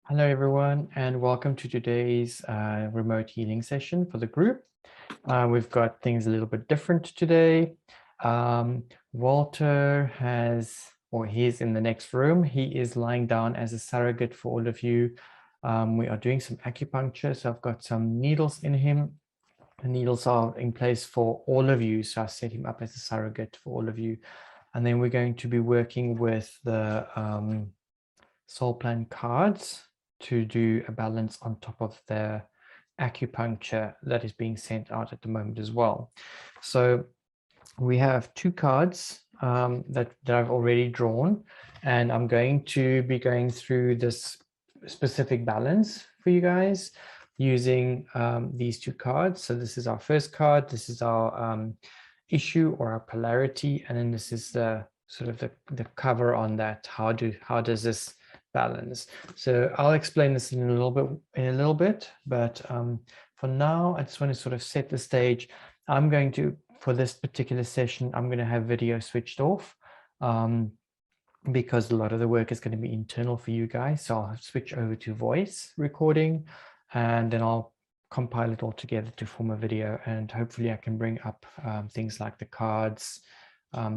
Hello, everyone, and welcome to today's remote healing session for the group. We've got things a little bit different today. Walter he's in the next room. He is lying down as a surrogate for all of you. We are doing some acupuncture, so I've got some needles in him. The needles are in place for all of you, so I set him up as a surrogate for all of you. And then we're going to be working with the soul plan cards to do a balance on top of the acupuncture that is being sent out at the moment as well. So we have two cards that I've already drawn, and I'm going to be going through this specific balance for you guys using these two cards. So this is our first card, this is our issue or our polarity, and then this is the sort of the cover on that. How does this balance? So I'll explain this in a little bit, but for now I just want to sort of set the stage. For this particular session, I'm going to have video switched off because a lot of the work is going to be internal for you guys. So I'll switch over to voice recording, and then I'll compile it all together to form a video, and hopefully I can bring up things like the cards,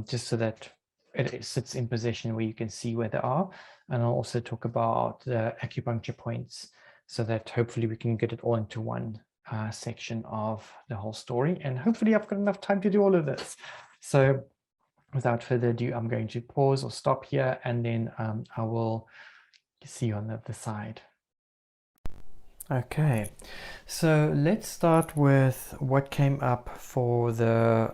just so that it sits in position where you can see where they are. And I'll also talk about the acupuncture points so that hopefully we can get it all into one section of the whole story. And hopefully I've got enough time to do all of this. So without further ado, I'm going to pause or stop here, and then I will see you on the other side. Okay, so let's start with what came up for the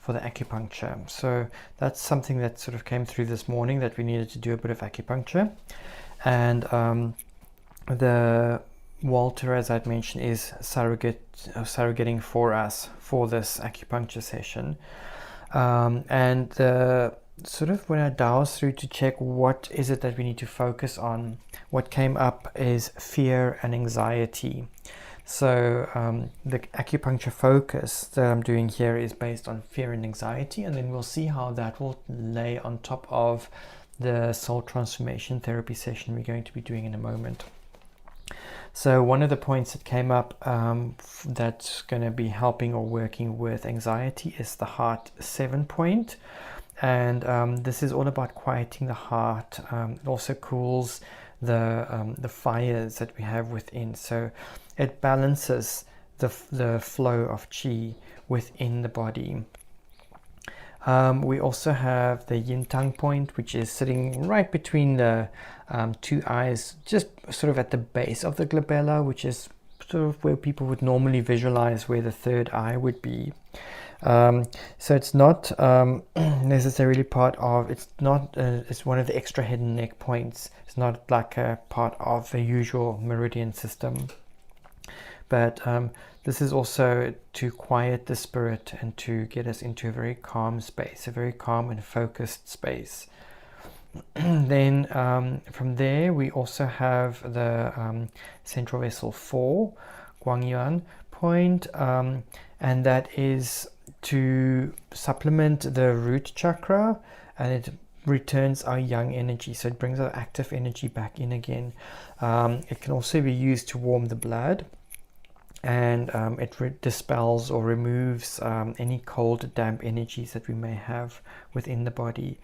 acupuncture. So that's something that sort of came through this morning, that we needed to do a bit of acupuncture. And the Walter, as I'd mentioned, is surrogating for us for this acupuncture session. And sort of when I dowse through to check what is it that we need to focus on, what came up is fear and anxiety. So the acupuncture focus that I'm doing here is based on fear and anxiety, and then we'll see how that will lay on top of the soul transformation therapy session we're going to be doing in a moment. So one of the points that came up that's going to be helping or working with anxiety is the heart 7 point. And this is all about quieting the heart. It also cools the fires that we have within. So it balances the flow of qi within the body. We also have the yin tang point, which is sitting right between the two eyes, just sort of at the base of the glabella, which is sort of where people would normally visualize where the third eye would be. So it's not necessarily part of, it's one of the extra head and neck points. It's not like a part of the usual meridian system. But this is also to quiet the spirit and to get us into a very calm space, a very calm and focused space. Then from there we also have the central vessel 4, Guangyuan point, and that is to supplement the root chakra, and it returns our yang energy, so it brings our active energy back in again. It can also be used to warm the blood, and it dispels or removes any cold, damp energies that we may have within the body.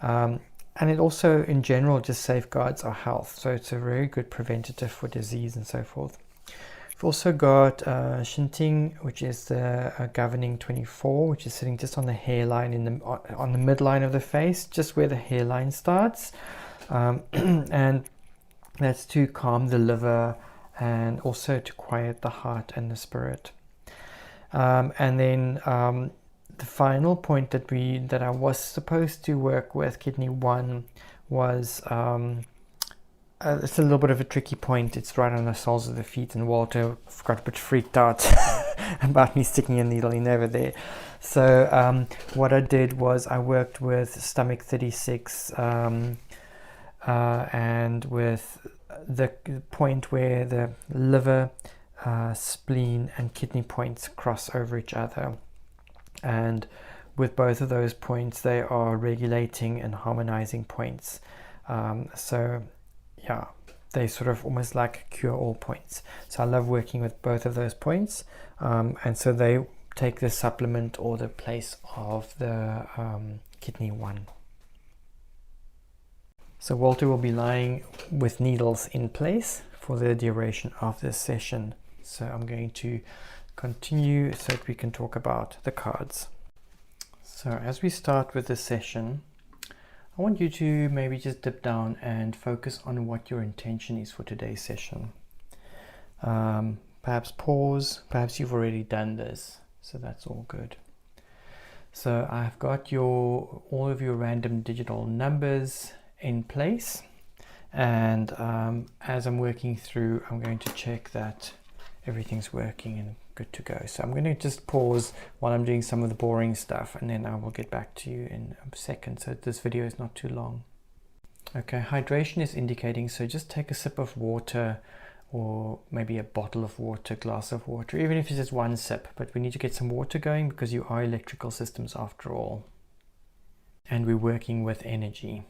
And it also, in general, just safeguards our health. So it's a very good preventative for disease and so forth. We've also got Shinting, which is the governing 24, which is sitting just on the hairline, on the midline of the face, just where the hairline starts. And that's to calm the liver and also to quiet the heart and the spirit. And then the final point that I was supposed to work with, kidney 1, was it's a little bit of a tricky point. It's right on the soles of the feet, and Walter got a bit freaked out about me sticking a needle in over there. So what I did was I worked with stomach 36 and with the point where the liver, spleen and kidney points cross over each other. And with both of those points, they are regulating and harmonizing points. So yeah, they sort of almost like cure all points. So I love working with both of those points, and so they take the supplement or the place of the kidney 1. So Walter will be lying with needles in place for the duration of this session. So I'm going to continue so that we can talk about the cards. So as we start with this session, I want you to maybe just dip down and focus on what your intention is for today's session. Perhaps pause, perhaps you've already done this, so that's all good. So I've got all of your random digital numbers in place, and as I'm working through, I'm going to check that everything's working and good to go. So I'm going to just pause while I'm doing some of the boring stuff, and then I will get back to you in a second, so this video is not too long. Okay, hydration is indicating, so just take a sip of water, or maybe a bottle of water, glass of water, even if it's just one sip, but we need to get some water going because you are electrical systems after all, and we're working with energy.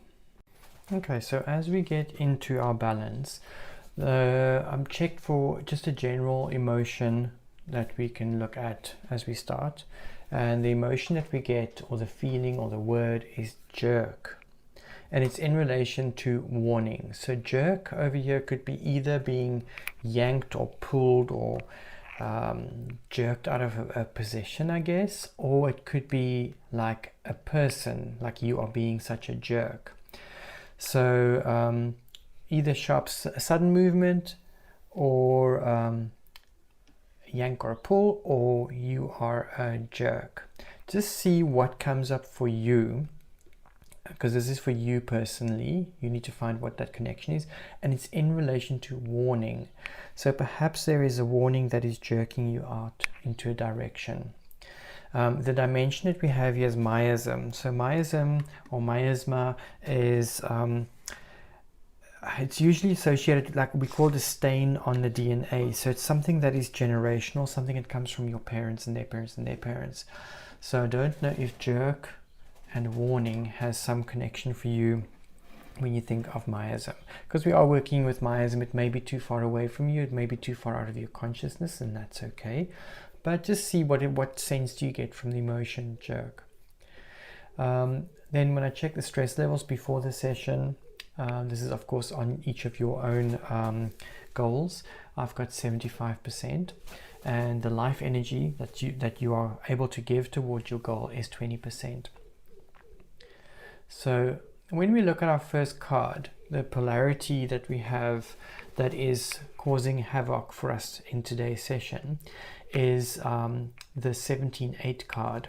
Okay, so as we get into our balance, I'm checked for just a general emotion that we can look at as we start, and the emotion that we get, or the feeling or the word, is jerk, and it's in relation to warning. So jerk over here could be either being yanked or pulled or jerked out of a position, I guess, or it could be like a person, like you are being such a jerk. So either sharp sudden movement, or yank or pull, or you are a jerk. Just see what comes up for you, because this is for you personally. You need to find what that connection is, and it's in relation to warning. So perhaps there is a warning that is jerking you out into a direction. The dimension that we have here is miasm. So miasm or miasma is it's usually associated, like we call it, a stain on the DNA. So it's something that is generational, something that comes from your parents and their parents and their parents. So I don't know if jerk and warning has some connection for you when you think of miasm, because we are working with miasm. It may be too far away from you, it may be too far out of your consciousness, and that's okay. But just see what sense do you get from the emotion jerk. Then when I check the stress levels before the session, this is of course on each of your own goals. I've got 75%, and the life energy that you are able to give towards your goal is 20%. So when we look at our first card, the polarity that we have that is causing havoc for us in today's session is the 17-8 card,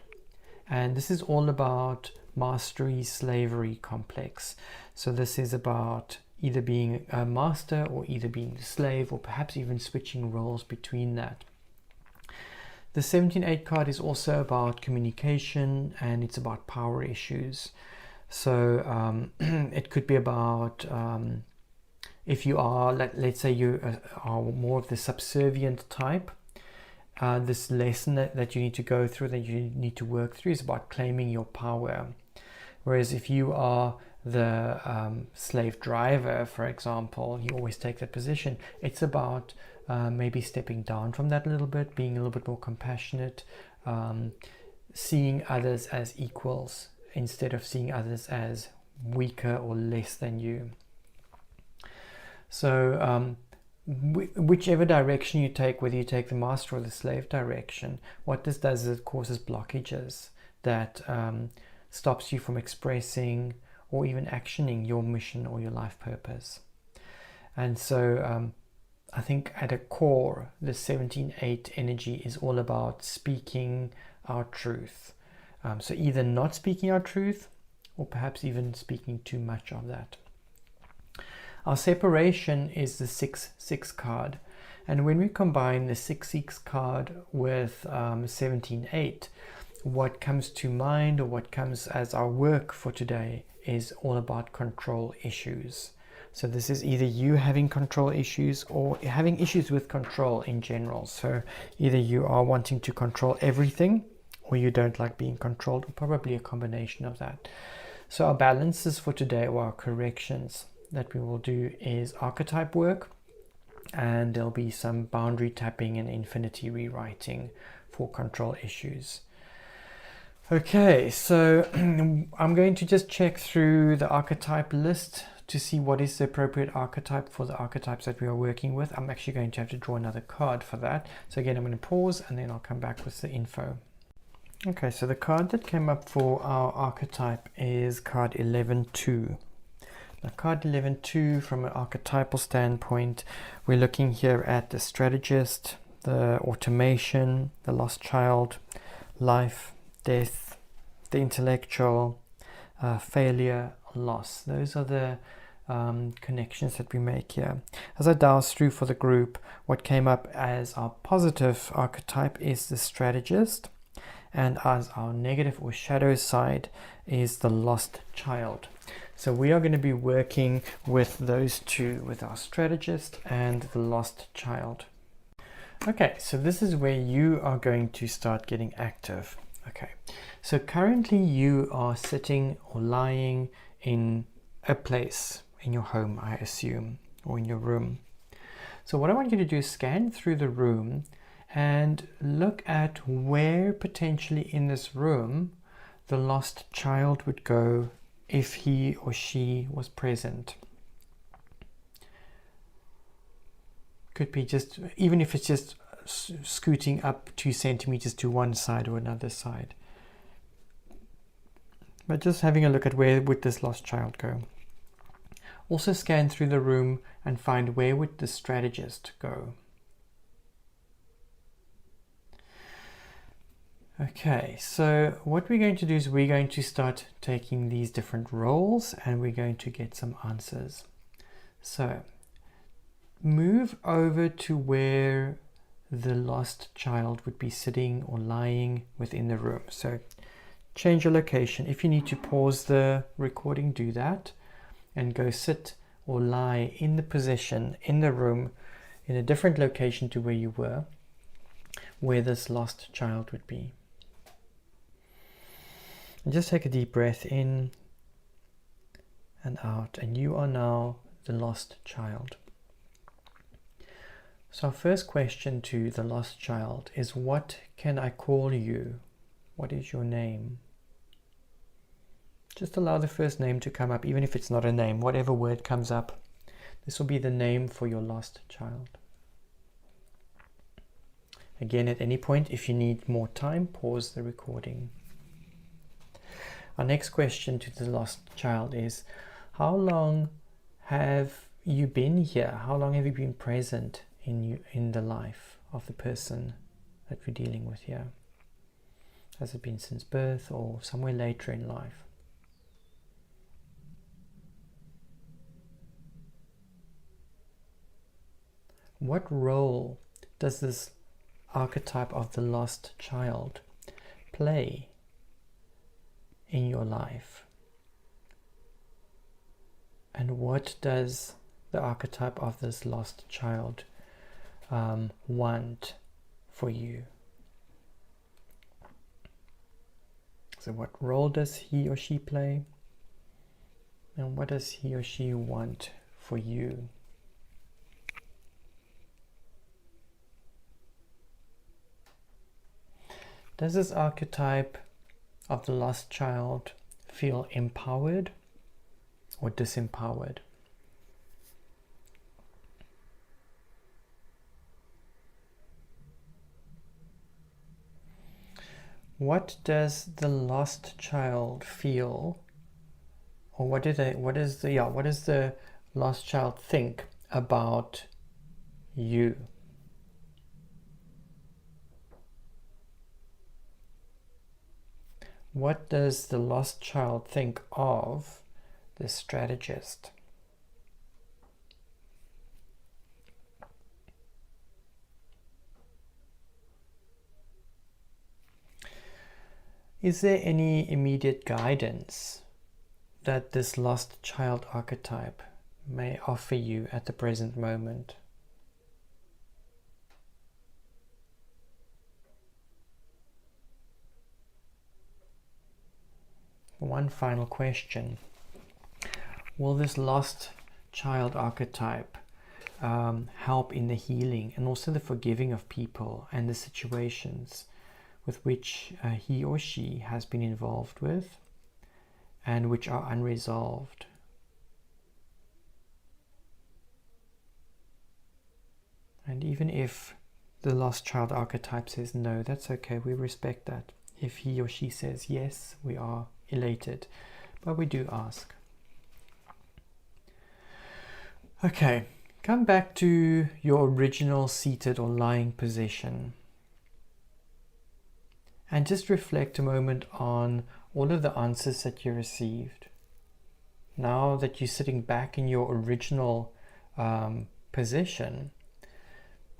and this is all about mastery slavery complex. So this is about either being a master or either being a slave, or perhaps even switching roles between that. The 17-8 card is also about communication, and it's about power issues. So it could be about if you are, let's say you are more of the subservient type, this lesson that you need to go through, that you need to work through, is about claiming your power. Whereas if you are the slave driver, for example, you always take that position, it's about maybe stepping down from that a little bit, being a little bit more compassionate, seeing others as equals instead of seeing others as weaker or less than you. So whichever direction you take, whether you take the master or the slave direction, what this does is it causes blockages that stops you from expressing or even actioning your mission or your life purpose. And so I think at a core, the 17-8 energy is all about speaking our truth. So either not speaking our truth, or perhaps even speaking too much of that. Our separation is the 6-6 card. And when we combine the 6-6 card with 17-8, what comes to mind, or what comes as our work for today, is all about control issues. So this is either you having control issues or having issues with control in general. So either you are wanting to control everything, or you don't like being controlled, or probably a combination of that. So our balances for today, or our corrections, that we will do is archetype work, and there'll be some boundary tapping and infinity rewriting for control issues. Okay, so I'm going to just check through the archetype list to see what is the appropriate archetype for the archetypes that we are working with. I'm actually going to have to draw another card for that. So again, I'm going to pause and then I'll come back with the info. Okay, so the card that came up for our archetype is card 11-2. Now card 11-2, from an archetypal standpoint, we're looking here at the strategist, the automation, the lost child, life, death, the intellectual, failure, loss. Those are the connections that we make here. As I dowse through for the group, what came up as our positive archetype is the strategist, and as our negative or shadow side is the lost child. So we are going to be working with those two, with our strategist and the lost child. Okay, so this is where you are going to start getting active. Okay, so currently you are sitting or lying in a place in your home, I assume, or in your room. So what I want you to do is scan through the room and look at where potentially in this room the lost child would go if he or she was present. Could be just, even if it's just scooting up 2 centimeters to one side or another side. But just having a look at where would this lost child go. Also scan through the room and find where would the strategist go. Okay, so what we're going to do is we're going to start taking these different roles and we're going to get some answers. So move over to where the lost child would be sitting or lying within the room. So change your location. If you need to pause the recording, do that and go sit or lie in the position in the room in a different location to where you were, where this lost child would be. And just take a deep breath in and out, and you are now the lost child. So our first question to the lost child is, what can I call you? What is your name? Just allow the first name to come up, even if it's not a name, whatever word comes up. This will be the name for your lost child. Again, at any point, if you need more time, pause the recording. Our next question to the lost child is, how long have you been here? How long have you been present in the life of the person that we're dealing with here? Has it been since birth or somewhere later in life? What role does this archetype of the lost child play in your life? And what does the archetype of this lost child want for you? So what role does he or she play? And what does he or she want for you? Does this archetype of the lost child feel empowered or disempowered? What does the lost child feel, or what does the lost child think about you? What does the lost child think of the strategist? Is there any immediate guidance that this lost child archetype may offer you at the present moment? One final question. Will this lost child archetype help in the healing and also the forgiving of people and the situations with which he or she has been involved with and which are unresolved? And even if the lost child archetype says no, that's okay, we respect that. If he or she says yes, we are elated, but we do ask. Okay, come back to your original seated or lying position and just reflect a moment on all of the answers that you received. Now that you're sitting back in your original position,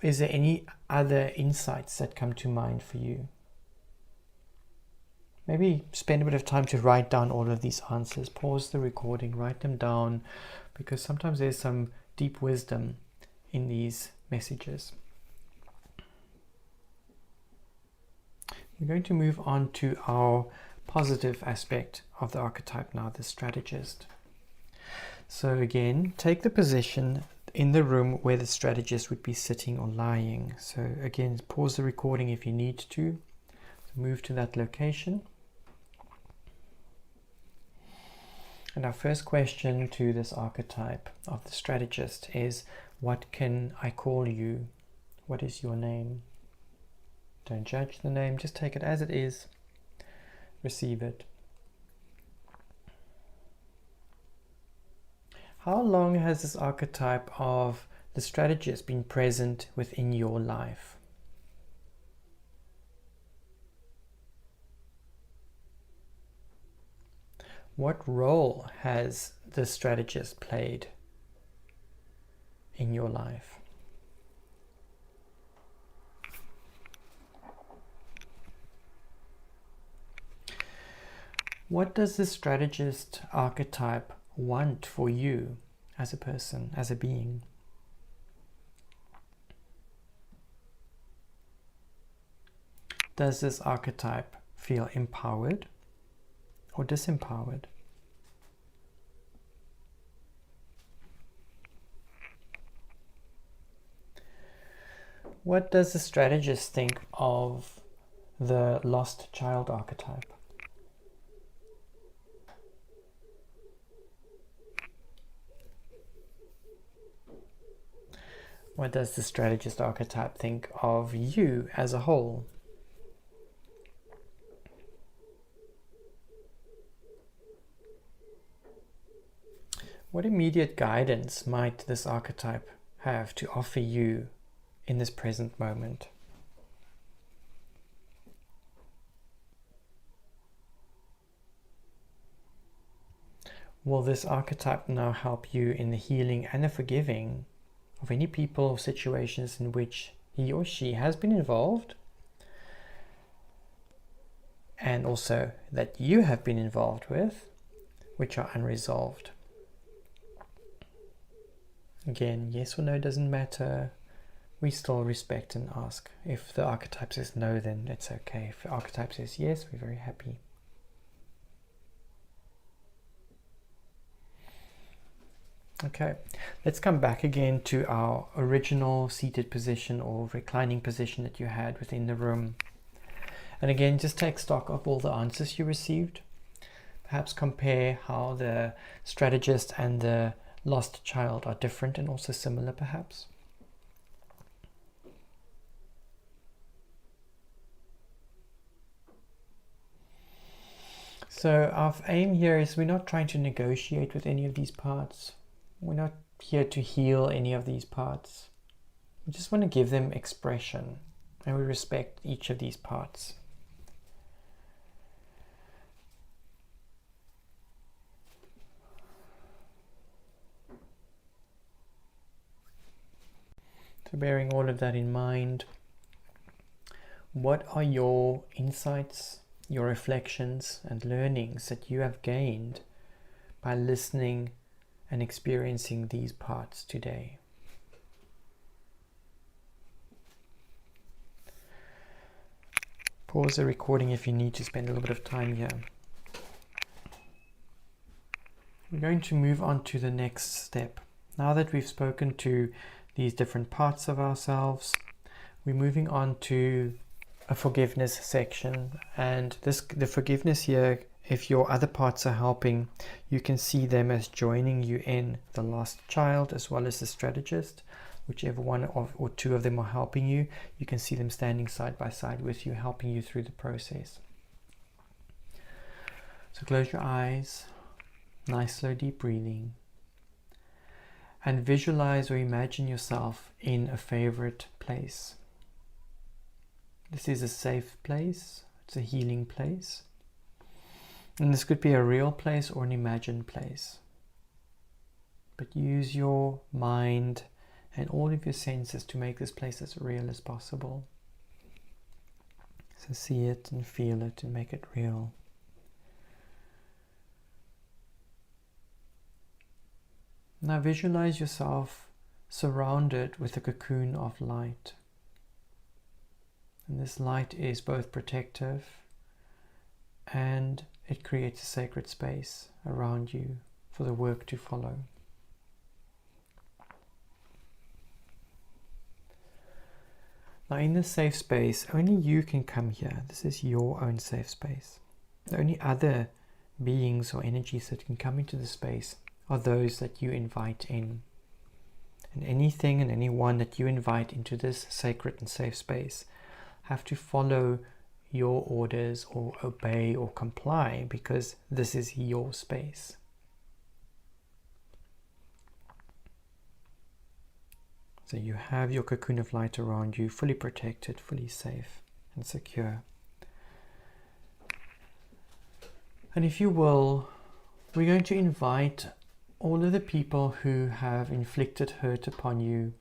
is there any other insights that come to mind for you? Maybe spend a bit of time to write down all of these answers. Pause the recording, write them down, because sometimes there's some deep wisdom in these messages. We're going to move on to our positive aspect of the archetype now, the strategist. So again, take the position in the room where the strategist would be sitting or lying. So again, pause the recording if you need to. Move to that location. And our first question to this archetype of the strategist is, what can I call you? What is your name? Don't judge the name, just take it as it is. Receive it. How long has this archetype of the strategist been present within your life? What role has the strategist played in your life? What does the strategist archetype want for you as a person, as a being? Does this archetype feel empowered or disempowered? What does the strategist think of the lost child archetype? What does the strategist archetype think of you as a whole? What immediate guidance might this archetype have to offer you in this present moment? Will this archetype now help you in the healing and the forgiving of any people or situations in which he or she has been involved, and also that you have been involved with, which are unresolved? Again, yes or no doesn't matter. We still respect and ask. If the archetype says no, then it's okay. If the archetype says yes, we're very happy. Okay, let's come back again to our original seated position or reclining position that you had within the room. And again, just take stock of all the answers you received. Perhaps compare how the strategist and the lost child are different and also similar, perhaps. So our aim here is we're not trying to negotiate with any of these parts. We're not here to heal any of these parts. We just want to give them expression, and we respect each of these parts. So bearing all of that in mind, what are your insights, your reflections and learnings that you have gained by listening and experiencing these parts today? Pause the recording if you need to spend a little bit of time here. We're going to move on to the next step, Now that we've spoken to these different parts of ourselves, we're moving on to a forgiveness section. And the forgiveness here, if your other parts are helping, you can see them as joining you in the lost child as well as the strategist. Whichever one or two of them are helping you, you can see them standing side by side with you, helping you through the process. So close your eyes, nice slow deep breathing, and visualize or imagine yourself in a favorite place. This is a safe place, it's a healing place, and this could be a real place or an imagined place. But use your mind and all of your senses to make this place as real as possible. So see it and feel it and make it real. Now visualize yourself surrounded with a cocoon of light. And this light is both protective and it creates a sacred space around you for the work to follow. Now in this safe space, only you can come here. This is your own safe space. The only other beings or energies that can come into the space are those that you invite in. And anything and anyone that you invite into this sacred and safe space have to follow your orders or obey or comply, because this is your space. So you have your cocoon of light around you, fully protected, fully safe and secure. And if you will, we're going to invite all of the people who have inflicted hurt upon you.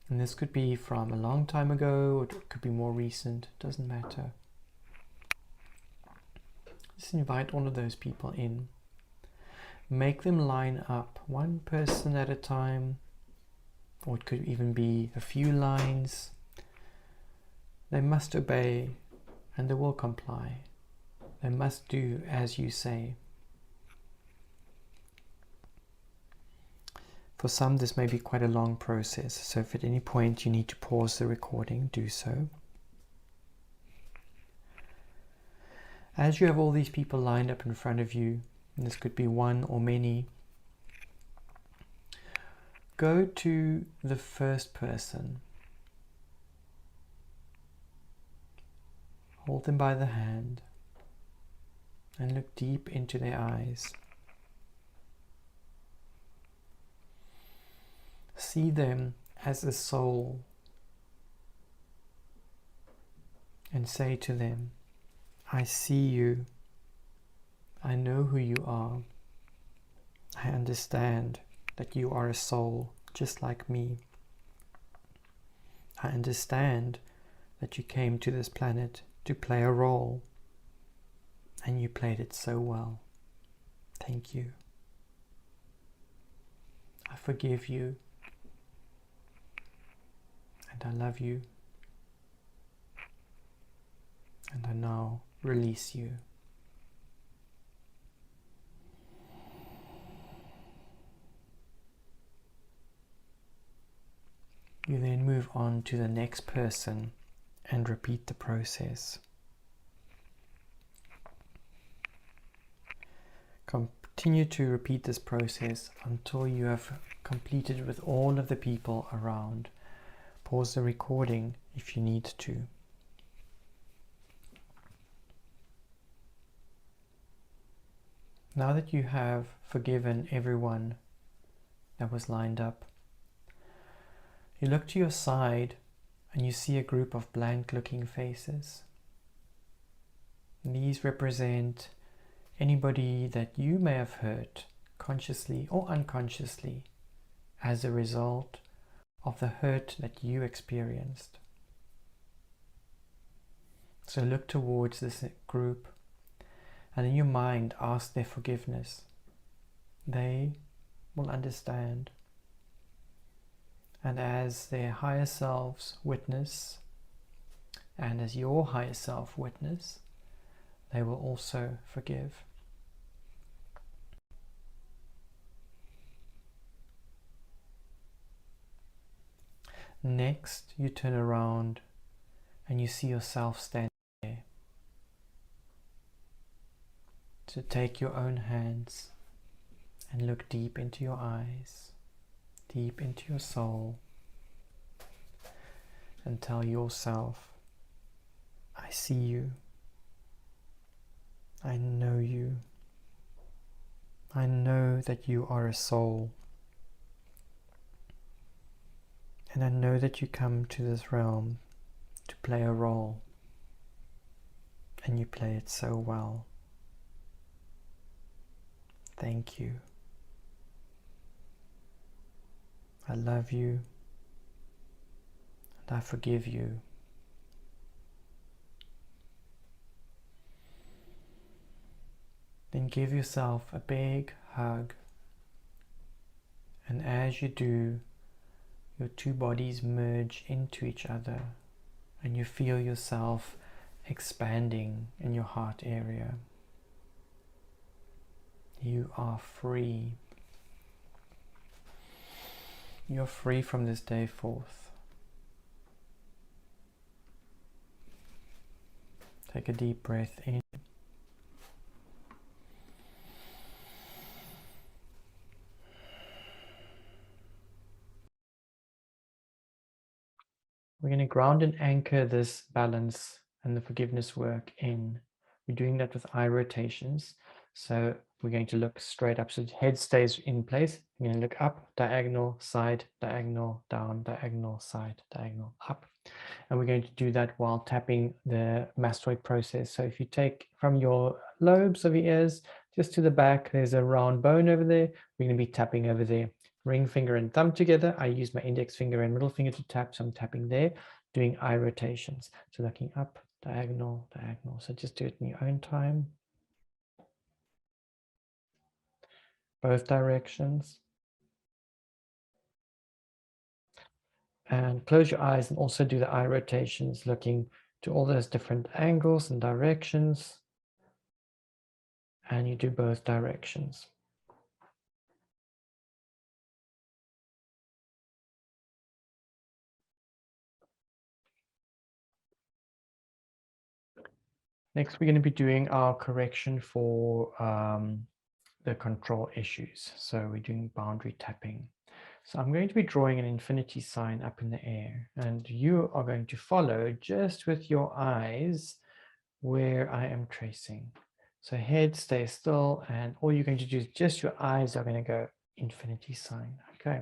And this could be from a long time ago, or it could be more recent, doesn't matter. Just invite all of those people in. Make them line up, one person at a time, or it could even be a few lines. They must obey and they will comply. They must do as you say. For some, this may be quite a long process, so if at any point you need to pause the recording, do so. As you have all these people lined up in front of you, and this could be one or many, go to the first person. Hold them by the hand and look deep into their eyes. See them as a soul and say to them, I see you. I know who you are. I understand that you are a soul just like me. I understand that you came to this planet to play a role, and you played it so well. Thank you. I forgive you, and I love you, and I now release you. You then move on to the next person and repeat the process. Continue to repeat this process until you have completed with all of the people around. Pause the recording if you need to. Now that you have forgiven everyone that was lined up, you look to your side and you see a group of blank looking faces. And these represent anybody that you may have hurt consciously or unconsciously as a result of the hurt that you experienced. So look towards this group and in your mind ask their forgiveness. They will understand. And as their higher selves witness, and as your higher self witness, they will also forgive. Next, you turn around and you see yourself standing there. So take your own hands and look deep into your eyes, deep into your soul, and tell yourself, I see you. I know you. I know that you are a soul. And I know that you come to this realm to play a role. And you play it so well. Thank you. I love you. And I forgive you. Then give yourself a big hug. And as you do, your two bodies merge into each other. And you feel yourself expanding in your heart area. You are free. You're free from this day forth. Take a deep breath in. We're going to ground and anchor this balance and the forgiveness work in. We're doing that with eye rotations. So we're going to look straight up. So the head stays in place. We're going to look up, diagonal, side, diagonal, down, diagonal, side, diagonal, up. And we're going to do that while tapping the mastoid process. So if you take from your lobes of your ears just to the back, there's a round bone over there. We're going to be tapping over there. Ring finger and thumb together. I use my index finger and middle finger to tap, so I'm tapping there, doing eye rotations. So looking up, diagonal, diagonal. So just do it in your own time. Both directions. And close your eyes and also do the eye rotations, looking to all those different angles and directions. And you do both directions. Next, we're going to be doing our correction for the control issues. So we're doing boundary tapping. So I'm going to be drawing an infinity sign up in the air, and you are going to follow just with your eyes where I am tracing. So head stays still, and all you're going to do is just your eyes are going to go infinity sign. Okay,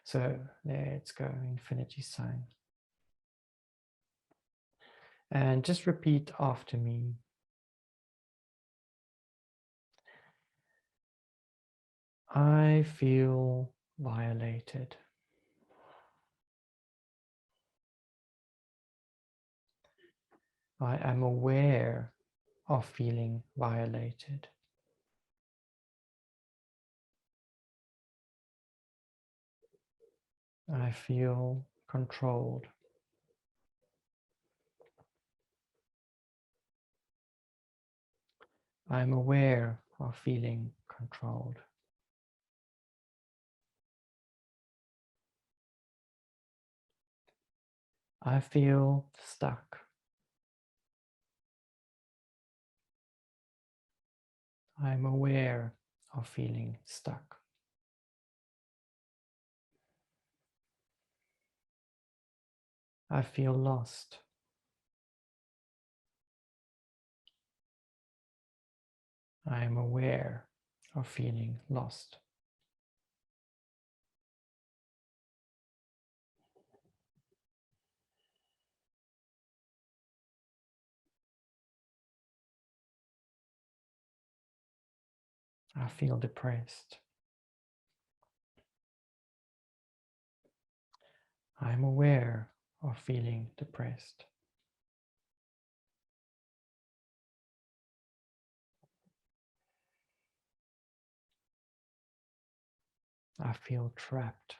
so let's go infinity sign. And just repeat after me. I feel violated. I am aware of feeling violated. I feel controlled. I'm aware of feeling controlled. I feel stuck. I'm aware of feeling stuck. I feel lost. I am aware of feeling lost. I feel depressed. I am aware of feeling depressed. I feel trapped.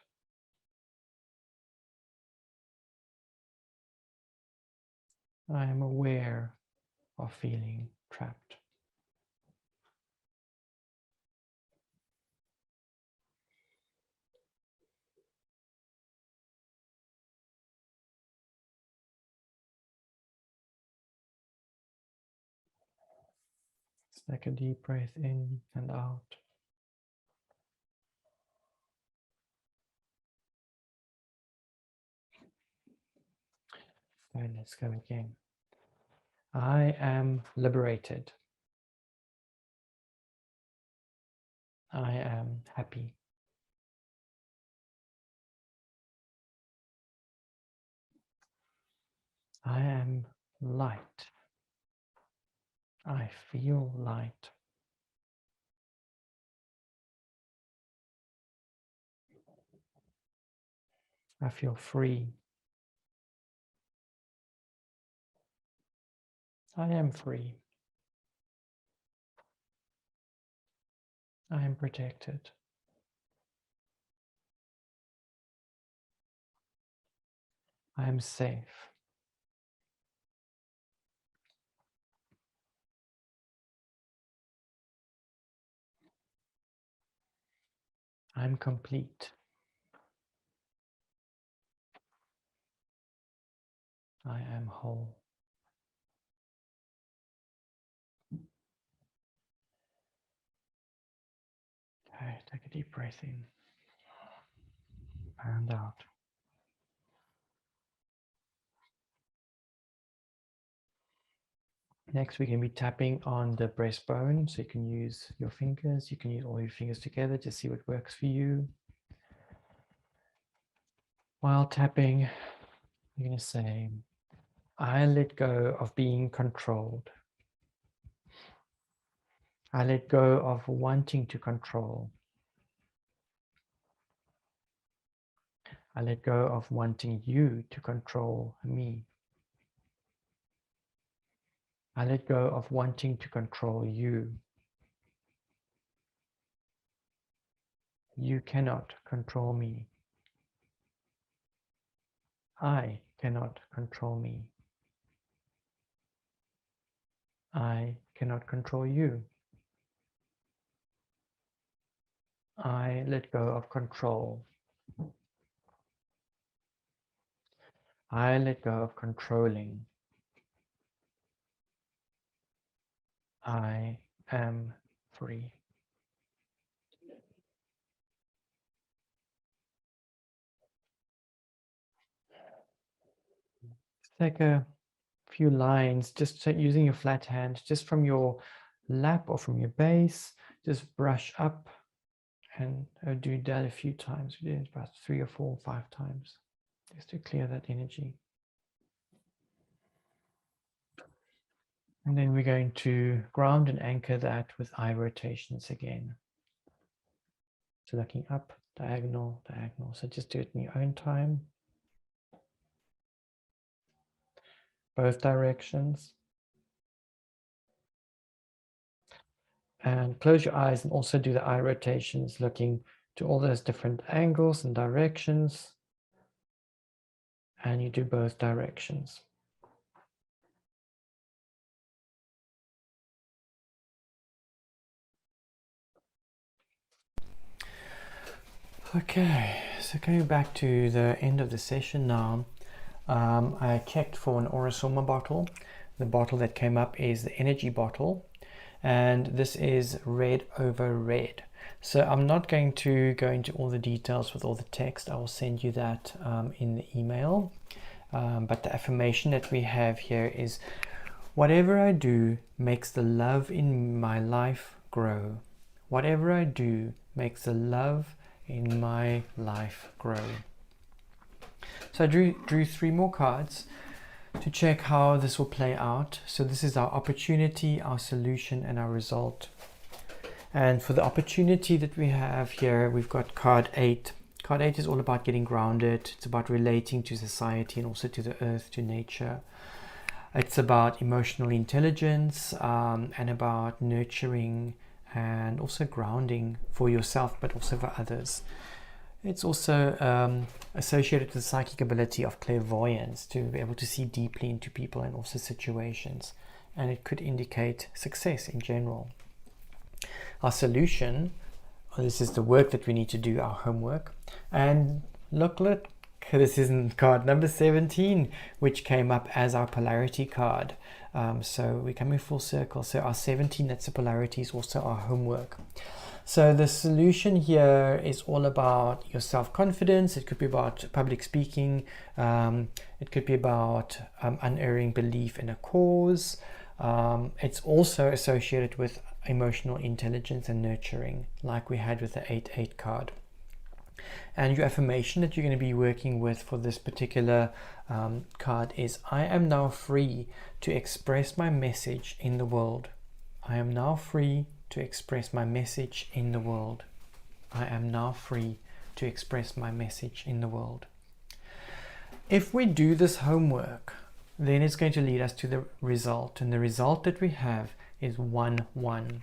I am aware of feeling trapped. Take a deep breath in and out. And let's go again. I am liberated. I am happy. I am light. I feel light. I feel free. I am free. I am protected. I am safe. I am complete. I am whole. Okay, take a deep breath in and out. Next, we're going to be tapping on the breastbone. So you can use your fingers, you can use all your fingers together to see what works for you. While tapping, you're going to say, I let go of being controlled. I let go of wanting to control. I let go of wanting you to control me. I let go of wanting to control you. You cannot control me. I cannot control me. I cannot control you. I let go of control. I let go of controlling. I am free. Take a few lines, just using your flat hand, just from your lap or from your base, just brush up and do that a few times. We did it about 3 or 4 or 5 times, just to clear that energy. And then we're going to ground and anchor that with eye rotations again. So looking up, diagonal, diagonal. So just do it in your own time. Both directions. And close your eyes and also do the eye rotations, looking to all those different angles and directions. And you do both directions. Okay, so going back to the end of the session now, I checked for an Aurosoma bottle. The bottle that came up is the energy bottle, and this is red over red. So I'm not going to go into all the details with all the text. I will send you that in the email. But the affirmation that we have here is, whatever I do makes the love in my life grow. Whatever I do makes the love in my life grow. So I drew 3 more cards to check how this will play out. So this is our opportunity, our solution, and our result. And for the opportunity that we have here, we've got card 8. Card 8 is all about getting grounded. It's about relating to society and also to the earth, to nature. It's about emotional intelligence and about nurturing and also grounding for yourself, but also for others. It's also associated with the psychic ability of clairvoyance, to be able to see deeply into people and also situations. And it could indicate success in general. Our solution, this is the work that we need to do, our homework. And look This is card number 17, which came up as our polarity card. So we're coming full circle. So our 17, that's the polarity, is also our homework. So the solution here is all about your self-confidence. It could be about public speaking. It could be about unerring belief in a cause. It's also associated with emotional intelligence and nurturing, like we had with the 8-8 card. And your affirmation that you're going to be working with for this particular card is, I am now free to express my message in the world. I am now free to express my message in the world. I am now free to express my message in the world. If we do this homework, then it's going to lead us to the result. And the result that we have is 1-1.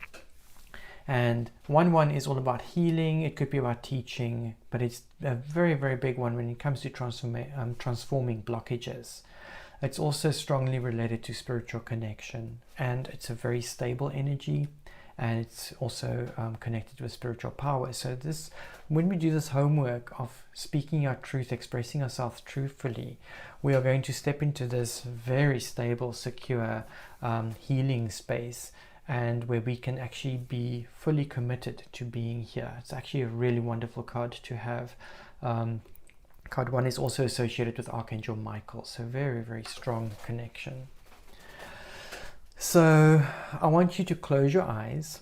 And 1-1 is all about healing. It could be about teaching, but it's a very, very big one when it comes to transforming blockages. It's also strongly related to spiritual connection, and it's a very stable energy, and it's also connected with spiritual power. So this, when we do this homework of speaking our truth, expressing ourselves truthfully, we are going to step into this very stable, secure healing space, and where we can actually be fully committed to being here. It's actually a really wonderful card to have. Card 1 is also associated with Archangel Michael, so very, very strong connection. So I want you to close your eyes,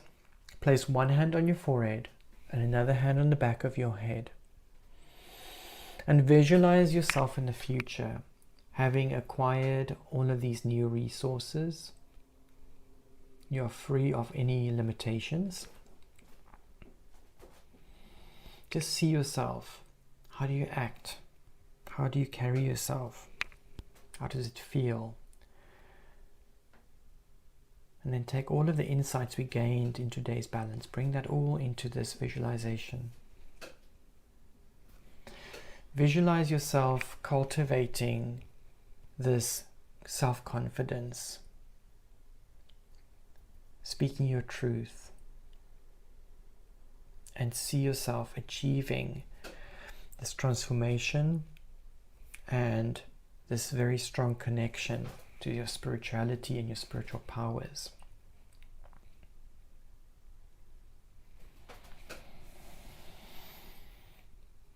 place one hand on your forehead and another hand on the back of your head, and visualize yourself in the future, having acquired all of these new resources. You're free of any limitations. Just see yourself. How do you act? How do you carry yourself? How does it feel? And then take all of the insights we gained in today's balance, bring that all into this visualization. Visualize yourself cultivating this self-confidence, speaking your truth, and see yourself achieving this transformation and this very strong connection to your spirituality and your spiritual powers.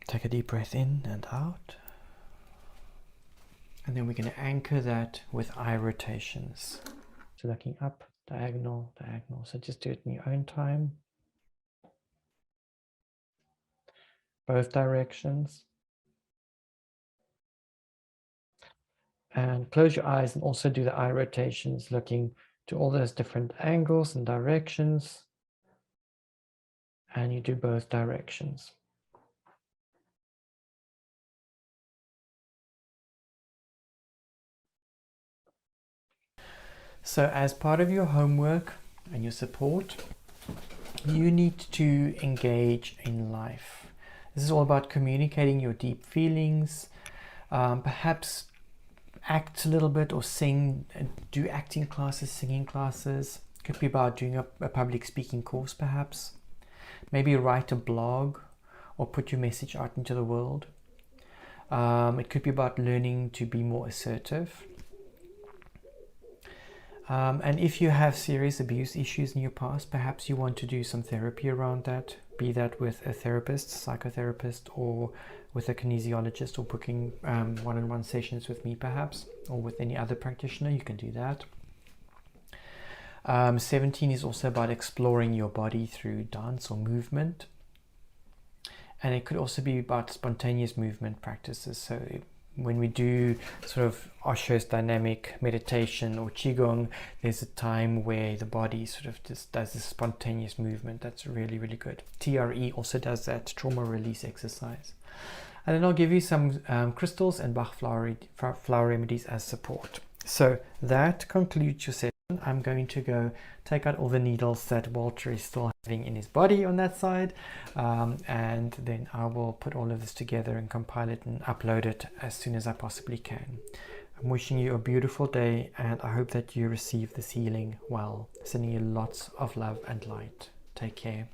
Take a deep breath in and out. And then we're going to anchor that with eye rotations. So looking up, diagonal, diagonal. So just do it in your own time. Both directions. And close your eyes and also do the eye rotations, looking to all those different angles and directions. And you do both directions. So as part of your homework and your support, you need to engage in life. This is all about communicating your deep feelings, perhaps act a little bit or sing, do acting classes, singing classes. It could be about doing a public speaking course perhaps. Maybe write a blog or put your message out into the world. It could be about learning to be more assertive. And if you have serious abuse issues in your past, perhaps you want to do some therapy around that, be that with a therapist, psychotherapist, or with a kinesiologist, or booking one-on-one sessions with me perhaps, or with any other practitioner. You can do that. 17 is also about exploring your body through dance or movement. And it could also be about spontaneous movement practices. So when we do sort of Osho's dynamic meditation or Qigong, there's a time where the body sort of just does this spontaneous movement. That's really, really good. TRE also does that, trauma release exercise. And then I'll give you some crystals and Bach flower remedies as support. So that concludes your session. I'm going to go take out all the needles that Walter is still having in his body on that side, and then I will put all of this together and compile it and upload it as soon as I possibly can. I'm wishing you a beautiful day, and I hope that you receive this healing well. Sending you lots of love and light. Take care.